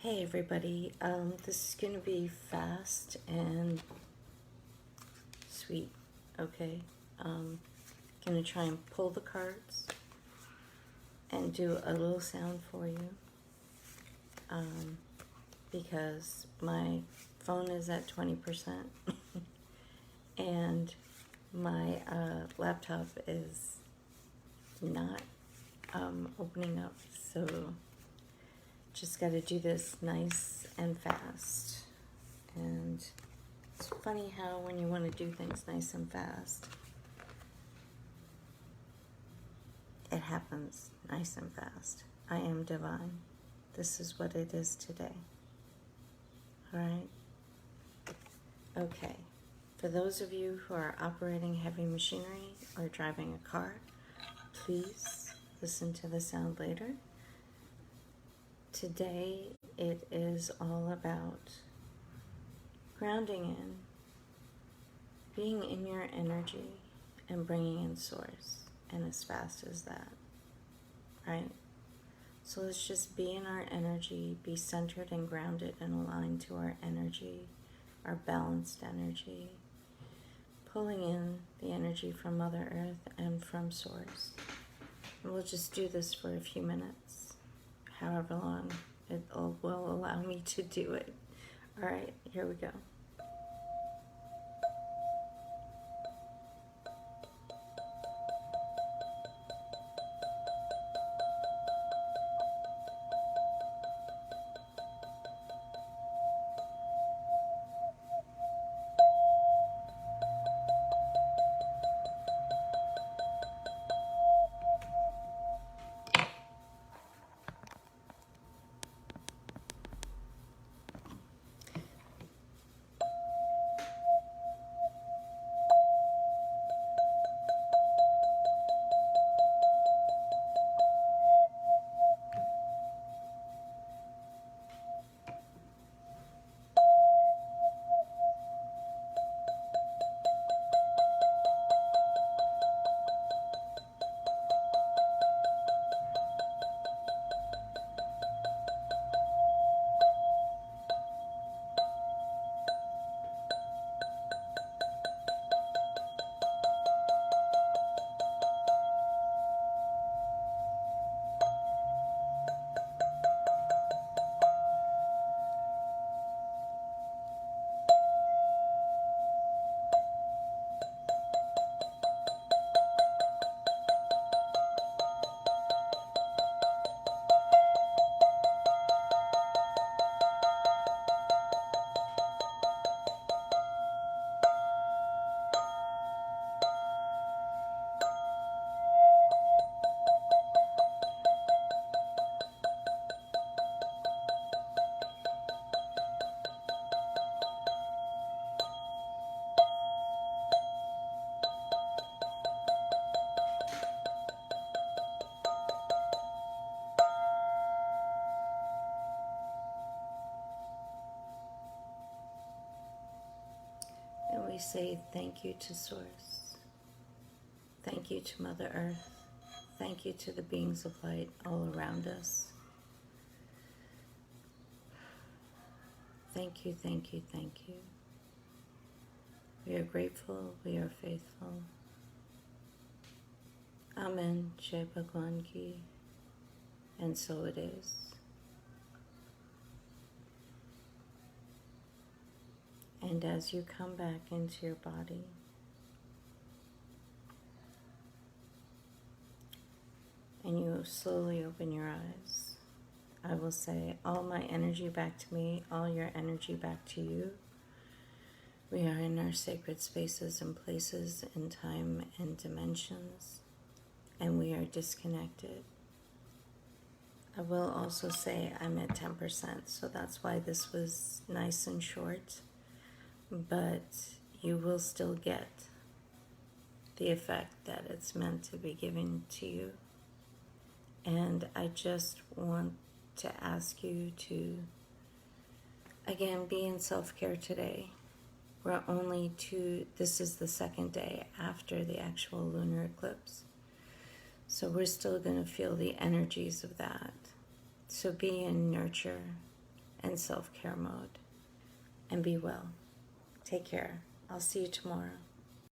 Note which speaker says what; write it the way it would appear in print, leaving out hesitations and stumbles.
Speaker 1: Hey everybody, this is going to be fast and sweet, okay? Going to try and pull the cards and do a little sound for you because my phone is at 20% and my laptop is not opening up, so just got to do this nice and fast. And it's funny how when you want to do things nice and fast, it happens nice and fast. I am divine. This is what it is today. All right? Okay. For those of you who are operating heavy machinery or driving a car, please listen to the sound later. Today it is all about grounding in, being in your energy, and bringing in source, and as fast as that, right? So let's just be in our energy, be centered and grounded and aligned to our energy, our balanced energy, pulling in the energy from Mother Earth and from source. And we'll just do this for a few minutes, however long it will allow me to do it. All right, here we go. And we say thank you to source. Thank you to Mother Earth. Thank you to the beings of light all around us. Thank you, thank you, thank you. We are grateful, we are faithful. Amen, Jai Bhagwan Ki. And so it is. And as you come back into your body, and you slowly open your eyes, I will say, all my energy back to me, all your energy back to you. We are in our sacred spaces and places in time and dimensions, and we are disconnected. I will also say I'm at 10%, so that's why this was nice and short, but you will still get the effect that it's meant to be given to you. And I just want to ask you to, again, be in self-care today. This is the second day after the actual lunar eclipse. So we're still going to feel the energies of that. So be in nurture and self-care mode. And be well. Take care. I'll see you tomorrow.